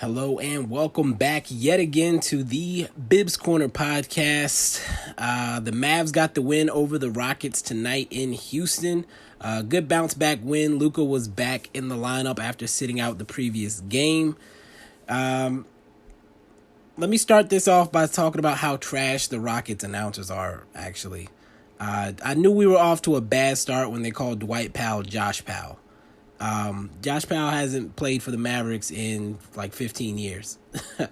Hello and welcome back yet again to the Bibs Corner podcast. The Mavs got the win over the Rockets tonight in Houston. Good bounce back win. Luka was back in the lineup after sitting out the previous game. Let me start this off by talking about how trash the Rockets announcers are, actually. I knew we were off to a bad start when they called Dwight Powell Josh Powell. Josh Powell hasn't played for the Mavericks in like 15 years. It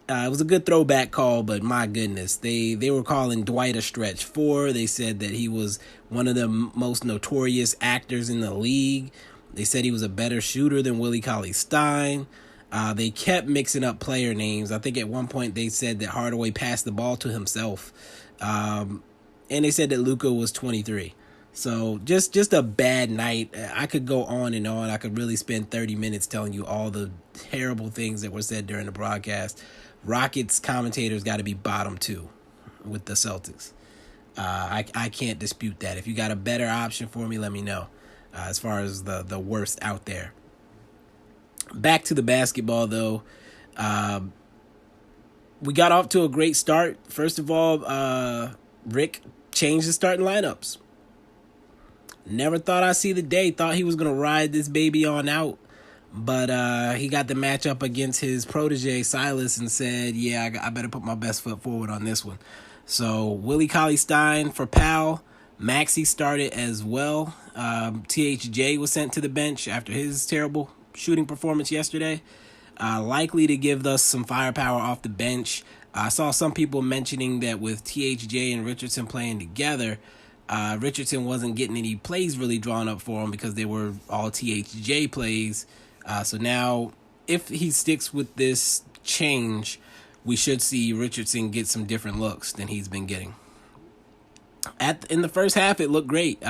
was a good throwback call, but my goodness, they were calling Dwight a stretch four. They said that he was one of the most notorious actors in the league. They said he was a better shooter than Willie Stein. They kept mixing up player names. I think at one point they said that Hardaway passed the ball to himself. And they said that Luka was 23. So just a bad night. I could go on and on. I could really spend 30 minutes telling you all the terrible things that were said during the broadcast. Rockets commentators got to be bottom two with the Celtics. I can't dispute that. If you got a better option for me, let me know. As far as the worst out there. Back to the basketball, though. We got off to a great start. First of all, Rick changed the starting lineups. Never thought I'd see the day. Thought he was going to ride this baby on out. But he got the matchup against his protege, Silas, and said, yeah, I better put my best foot forward on this one. So Willie Stein for Powell. Maxey started as well. THJ was sent to the bench after his terrible shooting performance yesterday. Likely to give us some firepower off the bench. I saw some people mentioning that with THJ and Richardson playing together, Richardson wasn't getting any plays really drawn up for him because they were all THJ plays. So now, if he sticks with this change, we should see Richardson get some different looks than he's been getting. In the first half, it looked great.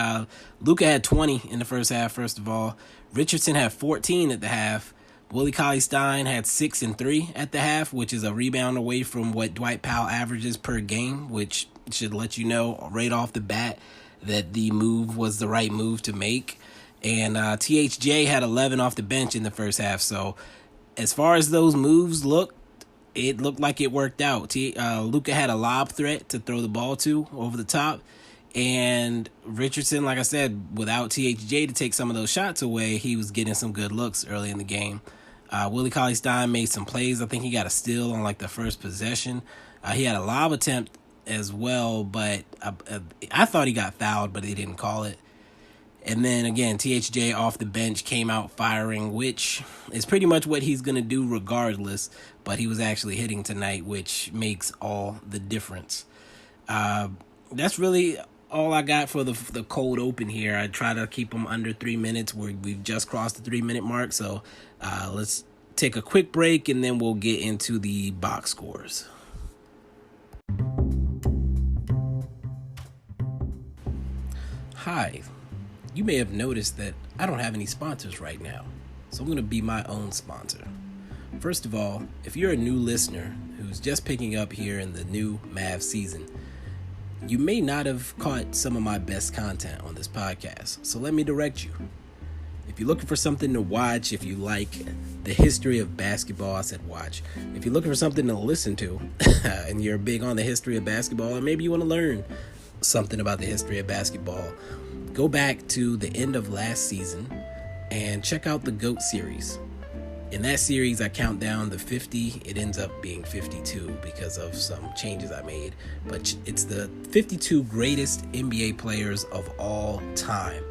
Luka had 20 in the first half, first of all. Richardson had 14 at the half. Willie Stein had 6 and 3 at the half, which is a rebound away from what Dwight Powell averages per game, which should let you know right off the bat that the move was the right move to make. And THJ had 11 off the bench in the first half. So as far as those moves looked, it looked like it worked out. Luka had a lob threat to throw the ball to over the top. And Richardson, like I said, without THJ to take some of those shots away, he was getting some good looks early in the game. Willie Stein made some plays. I think he got a steal on like the first possession. He had a lob attempt as well, but I thought he got fouled, but they didn't call it. And then again, THJ off the bench came out firing, which is pretty much what he's going to do regardless, but he was actually hitting tonight, which makes all the difference. That's really all I got for the cold open here. I try to keep them under 3 minutes. We've just crossed the 3-minute mark, so let's take a quick break, and then we'll get into the box scores. Hi. You may have noticed that I don't have any sponsors right now, so I'm going to be my own sponsor. First of all, if you're a new listener who's just picking up here in the new Mavs season, you may not have caught some of my best content on this podcast, so let me direct you. If you're looking for something to watch, if you like the history of basketball, I said watch. If you're looking for something to listen to, and you're big on the history of basketball, or maybe you want to learn something about the history of basketball, go back to the end of last season and check out the GOAT series. In that series, I count down the 50. It ends up being 52 because of some changes I made. But it's the 52 greatest NBA players of all time.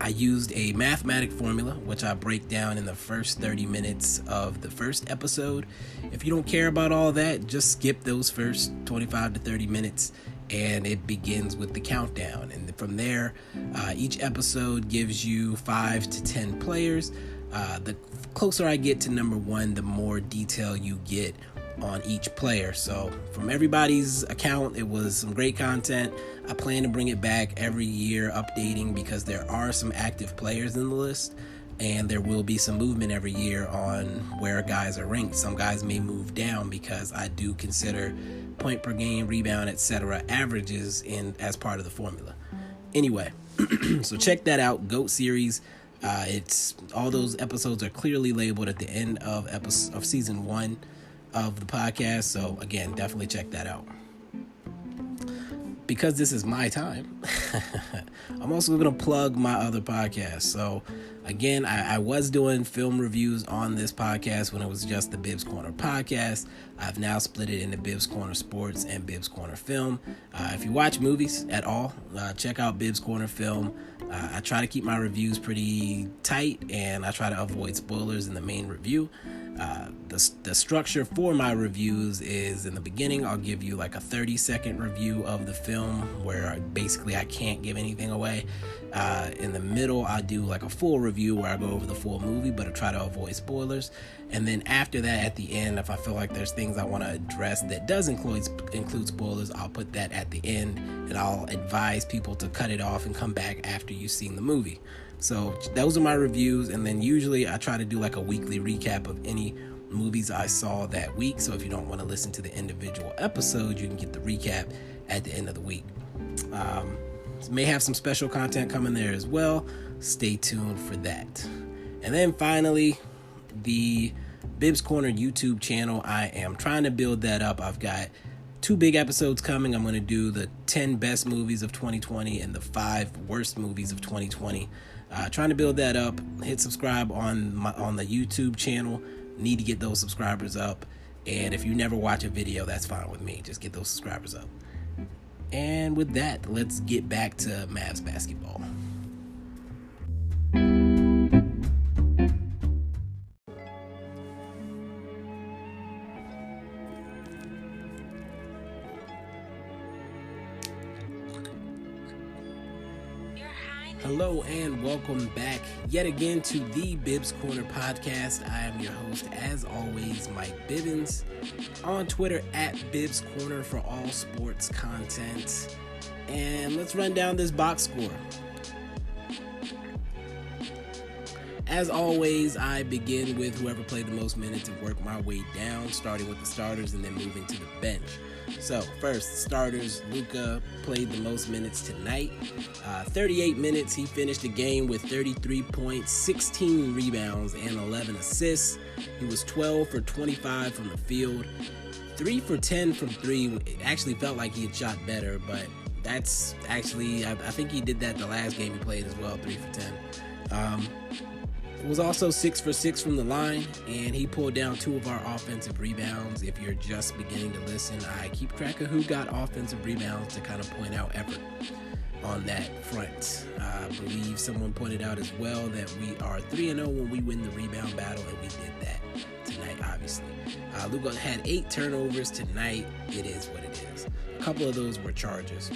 I used a mathematic formula, which I break down in the first 30 minutes of the first episode. If you don't care about all that, just skip those first 25 to 30 minutes. And it begins with the countdown. And from there, each episode gives you 5 to 10 players. The closer I get to number 1, the more detail you get on each player. So from everybody's account, it was some great content. I plan to bring it back every year, updating, because there are some active players in the list. And there will be some movement every year on where guys are ranked. Some guys may move down because I do consider point per game, rebound, etc. averages as part of the formula. Anyway, so check that out. GOAT series. It's all those episodes are clearly labeled at the end of season 1 of the podcast. So again, definitely check that out. Because this is my time, I'm also going to plug my other podcast. So again, I was doing film reviews on this podcast when it was just the Bibbs Corner podcast. I've now split it into Bibbs Corner Sports and Bibbs Corner Film. If you watch movies at all, check out Bibbs Corner Film. I try to keep my reviews pretty tight, and I try to avoid spoilers in the main review. The structure for my reviews is, in the beginning, I'll give you like a 30-second review of the film where basically I can't give anything away. In the middle, I'll do like a full review where I go over the full movie, but I try to avoid spoilers. And then after that, at the end, if I feel like there's things I want to address that does include spoilers, I'll put that at the end, and I'll advise people to cut it off and come back after you've seen the movie. So those are my reviews, and then usually I try to do like a weekly recap of any movies I saw that week. So if you don't want to listen to the individual episode, you can get the recap at the end of the week. May have some special content coming there as well. Stay tuned for that. And then finally, the Bibbs Corner YouTube channel. I am trying to build that up. I've got 2 big episodes coming. I'm going to do the 10 best movies of 2020 and the 5 worst movies of 2020. Trying to build that up. Hit subscribe on the YouTube channel. Need to get those subscribers up. And if you never watch a video, that's fine with me. Just get those subscribers up. And with that, let's get back to Mavs basketball. Hello and welcome back yet again to the Bibbs Corner podcast. I am your host, as always, Mike Bibbins. On Twitter at Bibbs Corner for all sports content. And let's run down this box score. As always, I begin with whoever played the most minutes and work my way down, starting with the starters and then moving to the bench. So, first, starters. Luka played the most minutes tonight. 38 minutes. He finished the game with 33 points, 16 rebounds, and 11 assists. He was 12 for 25 from the field. 3 for 10 from 3. It actually felt like he had shot better, but that's actually, I think he did that the last game he played as well, 3 for 10. Was also 6 for 6 from the line, and he pulled down 2 of our offensive rebounds. If you're just beginning to listen, I keep track of who got offensive rebounds to kind of point out effort on that front. I believe someone pointed out as well that we are 3-0 when we win the rebound battle, and we did that tonight, obviously. Luka had 8 turnovers tonight. It is what it is. A couple of those were charges.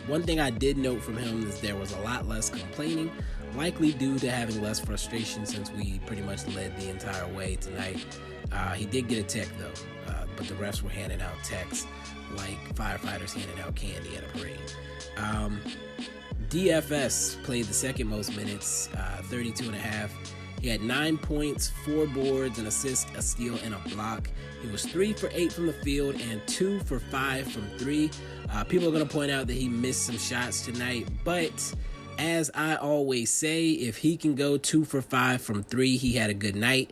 One thing I did note from him is there was a lot less complaining, likely due to having less frustration since we pretty much led the entire way tonight. He did get a tech, though, but the refs were handing out techs like firefighters handing out candy at a parade. DFS played the second most minutes, 32 and a half. He had 9 points, 4 boards, an assist, a steal, and a block. He was 3 for 8 from the field and 2 for 5 from 3. People are going to point out that he missed some shots tonight, but as I always say, if he can go 2 for 5 from 3, he had a good night.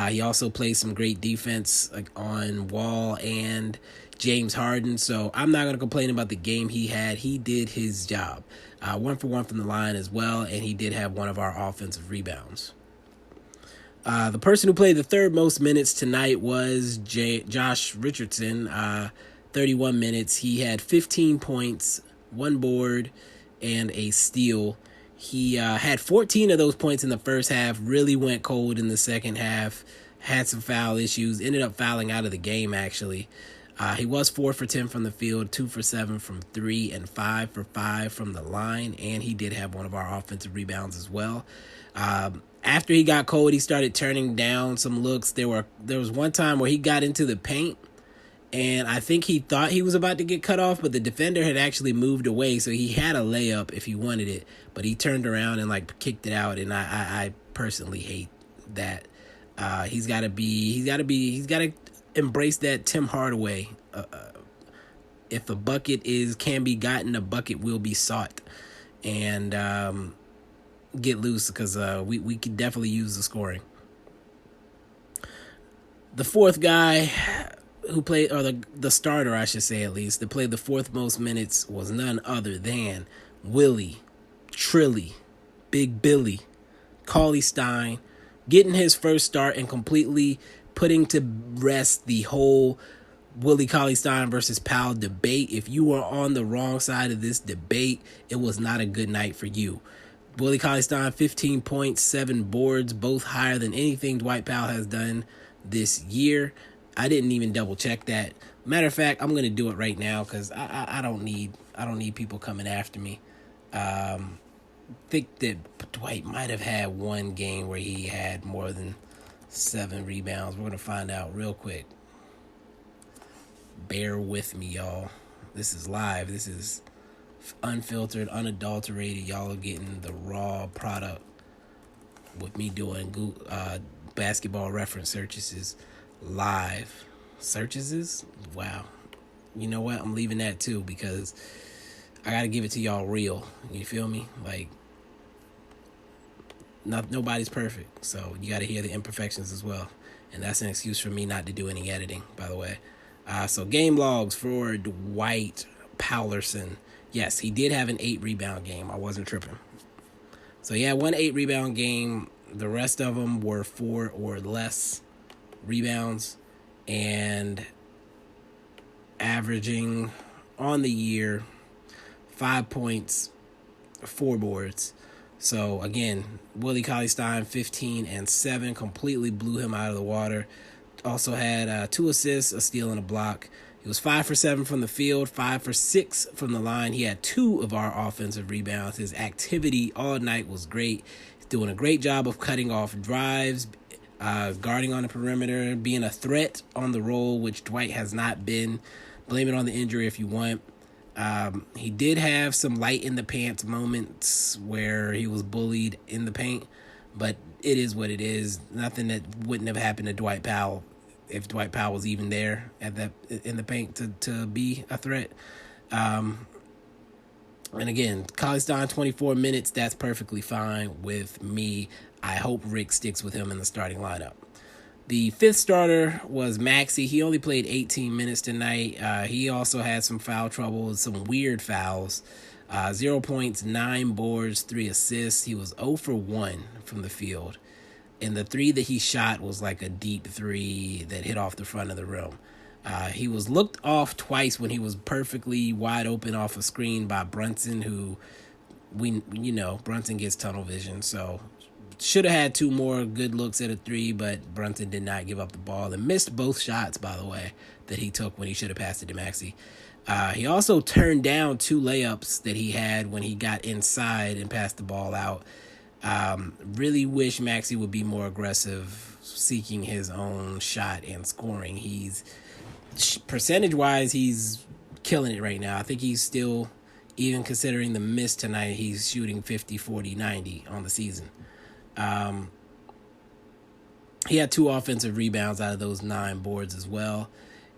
He also played some great defense on Wall and James Harden, so I'm not going to complain about the game he had. He did his job. 1 for 1 from the line as well, and he did have one of our offensive rebounds. The person who played the third most minutes tonight was Josh Richardson, 31 minutes. He had 15 points, 1 board, and a steal. He had 14 of those points in the first half, really went cold in the second half, had some foul issues, ended up fouling out of the game, actually. He was 4 for 10 from the field, 2 for 7 from 3, and 5 for 5 from the line, and he did have one of our offensive rebounds as well. After he got cold, he started turning down some looks. There was one time where he got into the paint, and I think he thought he was about to get cut off, but the defender had actually moved away, so he had a layup if he wanted it, but he turned around and kicked it out, and I personally hate that. He's got to embrace that Tim Hardaway. If a bucket can be gotten, a bucket will be sought, and get loose because we could definitely use the scoring. The fourth guy who played, or the starter, I should say at least, that played the fourth most minutes was none other than Willie, Trilly, Big Billy, Cauley Stein, getting his first start and completely putting to rest the whole Willie Cauley Stein versus Powell debate. If you were on the wrong side of this debate, it was not a good night for you. Willie Cauley Stein, 15 points, 7 boards, both higher than anything Dwight Powell has done this year. I didn't even double check that. Matter of fact, I'm gonna do it right now because I don't need people coming after me. Think that Dwight might have had one game where he had more than 7 rebounds. We're gonna find out real quick. Bear with me, y'all. This is live. This is unfiltered, unadulterated. Y'all are getting the raw product with me doing basketball reference searches live. Searches? Wow. You know what? I'm leaving that too because I got to give it to y'all real. You feel me? Like, nobody's perfect. So you got to hear the imperfections as well. And that's an excuse for me not to do any editing, by the way. So game logs for Dwight Powlerson. Yes, he did have an 8-rebound game. I wasn't tripping. So he had one 8-rebound game. The rest of them were 4 or less rebounds and averaging on the year 5 points, 4 boards. So again, Willie Cauley Stein, 15 and 7, completely blew him out of the water. Also had 2 assists, a steal, and a block. He was 5 for 7 from the field, 5 for 6 from the line. He had 2 of our offensive rebounds. His activity all night was great. He's doing a great job of cutting off drives, guarding on the perimeter, being a threat on the roll, which Dwight has not been. Blame it on the injury if you want. He did have some light in the pants moments where he was bullied in the paint, but it is what it is. Nothing that wouldn't have happened to Dwight Powell if Dwight Powell was even there in the paint to be a threat. And again, Cauley Stein, 24 minutes. That's perfectly fine with me. I hope Rick sticks with him in the starting lineup. The fifth starter was Maxey. He only played 18 minutes tonight. He also had some foul trouble, some weird fouls. 0 points, 9 boards, 3 assists. He was 0 for 1 from the field. And the 3 that he shot was like a deep 3 that hit off the front of the rim. He was looked off twice when he was perfectly wide open off a screen by Brunson, who Brunson gets tunnel vision. So should have had 2 more good looks at a 3, but Brunson did not give up the ball and missed both shots, by the way, that he took when he should have passed it to Maxey. He also turned down 2 layups that he had when he got inside and passed the ball out. Really wish Maxey would be more aggressive, seeking his own shot and scoring. He's percentage-wise, he's killing it right now. I think he's still, even considering the miss tonight, he's shooting 50, 40, 90 on the season. He had 2 offensive rebounds out of those 9 boards as well.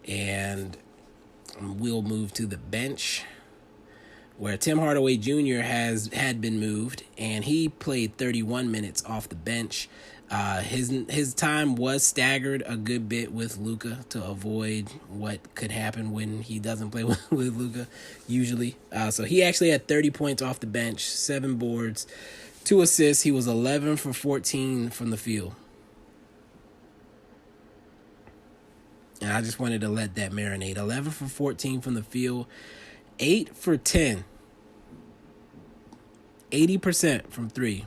And we'll move to the bench, where Tim Hardaway Jr. had been moved, and he played 31 minutes off the bench. His time was staggered a good bit with Luka to avoid what could happen when he doesn't play with Luka usually. So he actually had 30 points off the bench, 7 boards, 2 assists. He was 11 for 14 from the field. And I just wanted to let that marinate. 11 for 14 from the field, 8 for 10. 80% from 3.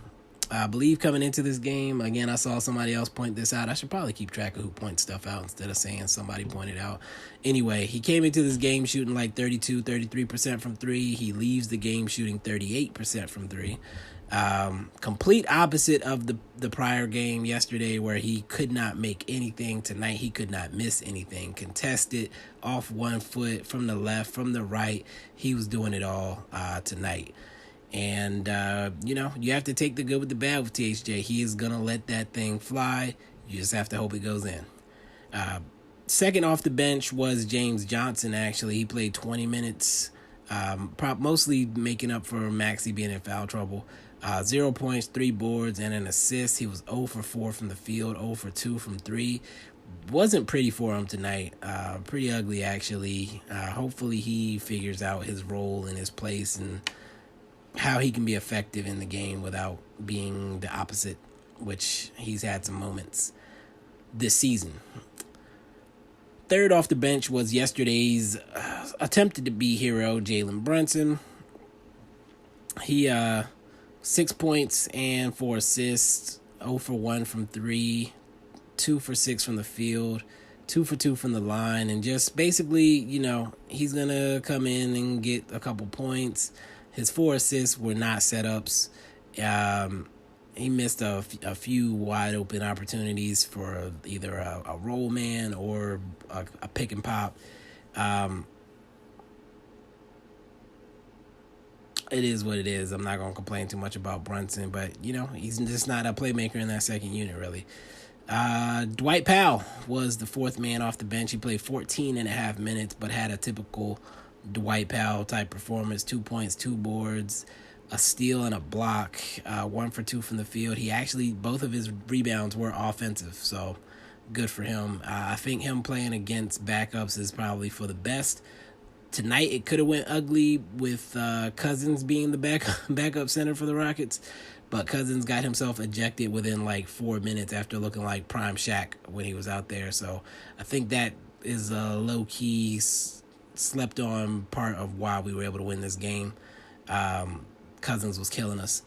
I believe coming into this game, again, I saw somebody else point this out. I should probably keep track of who points stuff out instead of saying somebody pointed out. Anyway, he came into this game shooting like 32, 33% from 3. He leaves the game shooting 38% from 3. Complete opposite of the prior game yesterday, where he could not make anything. Tonight he could not miss anything. Contested, off 1 foot, from the left, from the right. He was doing it all tonight. And, you have to take the good with the bad with THJ. He is going to let that thing fly. You just have to hope it goes in. Second off the bench was James Johnson, actually. He played 20 minutes, mostly making up for Maxey being in foul trouble. 0 points, 3 boards, and an assist. He was 0 for 4 from the field, 0 for 2 from 3. Wasn't pretty for him tonight. Pretty ugly, actually. Hopefully he figures out his role and his place and how he can be effective in the game without being the opposite, which he's had some moments this season. Third off the bench was yesterday's attempted to be hero, Jalen Brunson. He 6 points and 4 assists, 0 for 1 from 3, 2 for 6 from the field, 2 for 2 from the line, and just basically, he's going to come in and get a couple points. His 4 assists were not setups. He missed a few wide open opportunities for either a roll man or a pick and pop. It is what it is. I'm not going to complain too much about Brunson, but, he's just not a playmaker in that second unit, really. Dwight Powell was the fourth man off the bench. He played 14 and a half minutes, but had a typical Dwight Powell type performance. 2 points, 2 boards, a steal and a block, 1 for 2 from the field. He actually, both of his rebounds were offensive, so good for him. I think him playing against backups is probably for the best. Tonight it could have went ugly with Cousins being the backup center for the Rockets, but Cousins got himself ejected within like 4 minutes after looking like prime Shaq when he was out there. So I think that is a low-key slept on part of why we were able to win this game. Cousins was killing us.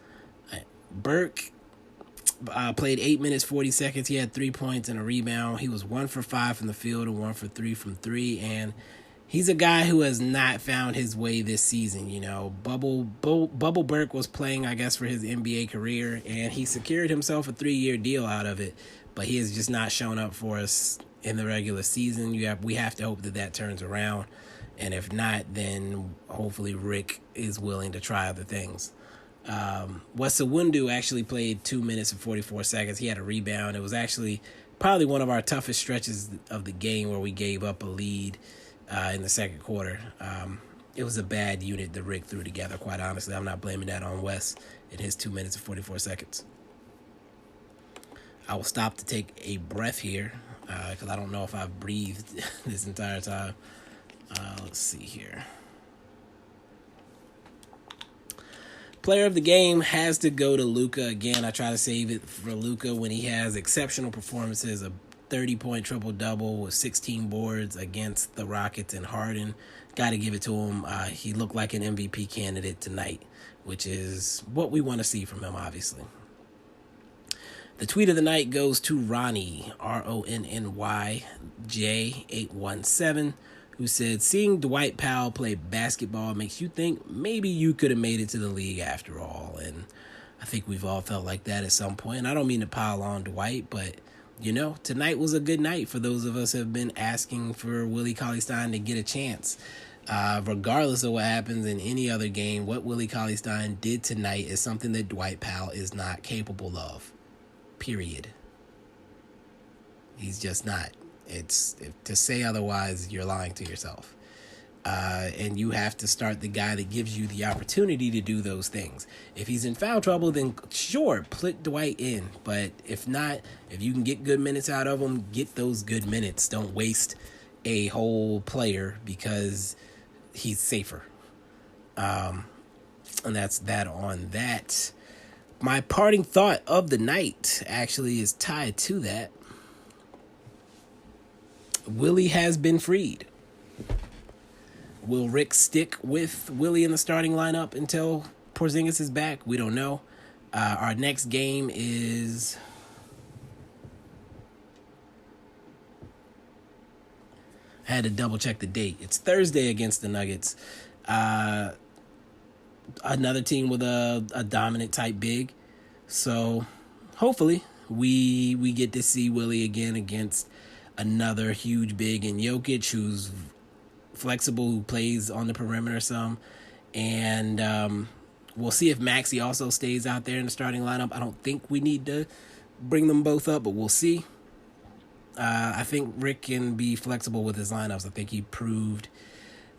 Burke played 8 minutes, 40 seconds. He had 3 points and a rebound. He was 1 for 5 from the field and 1 for 3 from 3. And he's a guy who has not found his way this season. Bubble Burke was playing, I guess, for his NBA career, and he secured himself a 3-year deal out of it. But he has just not shown up for us in the regular season. We have to hope that turns around. And if not, then hopefully Rick is willing to try other things. Wesawundu actually played 2 minutes and 44 seconds. He had a rebound. It was actually probably one of our toughest stretches of the game where we gave up a lead in the second quarter. It was a bad unit that Rick threw together, quite honestly. I'm not blaming that on Wes in his 2 minutes and 44 seconds. I will stop to take a breath here because I don't know if I've breathed this entire time. Let's see here. Player of the game has to go to Luka. Again, I try to save it for Luka when he has exceptional performances, a 30-point triple-double with 16 boards against the Rockets and Harden. Got to give it to him. He looked like an MVP candidate tonight, which is what we want to see from him, obviously. The tweet of the night goes to Ronny, RONNYJ817, who said, seeing Dwight Powell play basketball makes you think maybe you could have made it to the league after all. And I think we've all felt like that at some point. And I don't mean to pile on Dwight, but, tonight was a good night for those of us who have been asking for Willie Cauley-Stein to get a chance. Regardless of what happens in any other game, what Willie Cauley-Stein did tonight is something that Dwight Powell is not capable of. Period. He's just not. To say otherwise, you're lying to yourself. And you have to start the guy that gives you the opportunity to do those things. If he's in foul trouble, then sure, put Dwight in. But if not, if you can get good minutes out of him, get those good minutes. Don't waste a whole player because he's safer. And that's that on that. My parting thought of the night actually is tied to that. Willie has been freed. Will Rick stick with Willie in the starting lineup until Porzingis is back? We don't know. Our next game is... I had to double check the date. It's Thursday against the Nuggets. Another team with a dominant type big. So hopefully we get to see Willie again against another huge big in Jokic, who's flexible, who plays on the perimeter some. And we'll see if Maxey also stays out there in the starting lineup. I don't think we need to bring them both up, but we'll see. I think Rick can be flexible with his lineups. I think he proved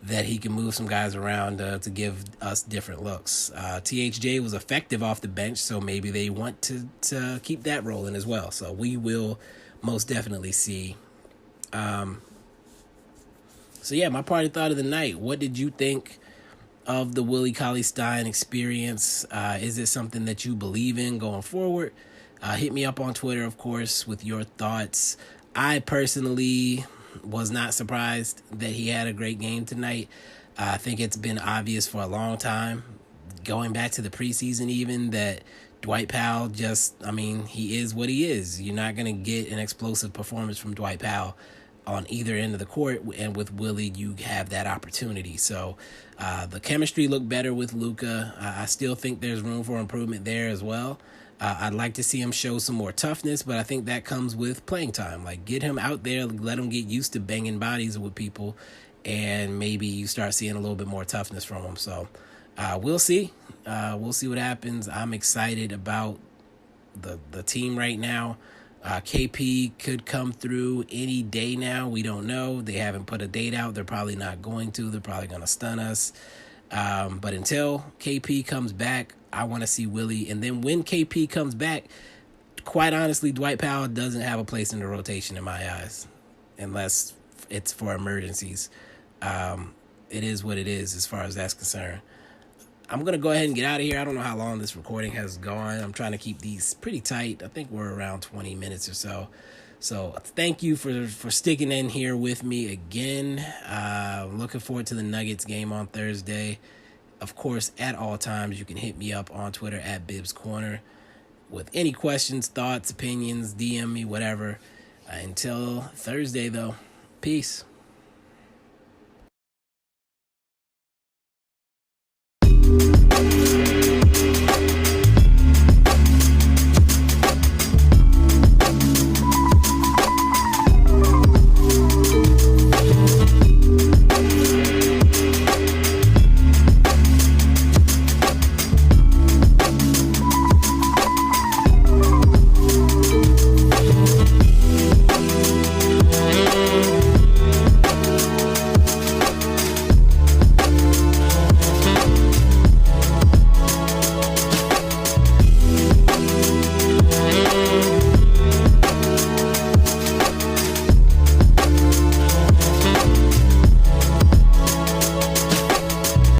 that he can move some guys around to give us different looks. THJ was effective off the bench, so maybe they want to keep that rolling as well. So we will most definitely see. So yeah, my party thought of the night. What did you think of the Willie Cauley-Stein experience? Is it something that you believe in going forward? Hit me up on Twitter, of course, with your thoughts. I personally was not surprised that he had a great game tonight. I think it's been obvious for a long time, going back to the preseason even, that Dwight Powell he is what he is. You're not going to get an explosive performance from Dwight Powell on either end of the court, and with Willie, you have that opportunity. So the chemistry looked better with Luka. I still think there's room for improvement there as well. I'd like to see him show some more toughness, but I think that comes with playing time. Like, get him out there, let him get used to banging bodies with people, and maybe you start seeing a little bit more toughness from him. So we'll see. We'll see what happens. I'm excited about the team right now. KP could come through any day now. We don't know. They haven't put a date out. They're probably not going to. They're probably going to stun us. But until KP comes back, I want to see Willie. And then when KP comes back, quite honestly, Dwight Powell doesn't have a place in the rotation in my eyes, unless it's for emergencies. It is what it is as far as that's concerned. I'm going to go ahead and get out of here. I don't know how long this recording has gone. I'm trying to keep these pretty tight. I think we're around 20 minutes or so. So thank you for sticking in here with me again. Looking forward to the Nuggets game on Thursday. Of course, at all times, you can hit me up on Twitter at Bibbs Corner with any questions, thoughts, opinions, DM me, whatever. Until Thursday, though, peace.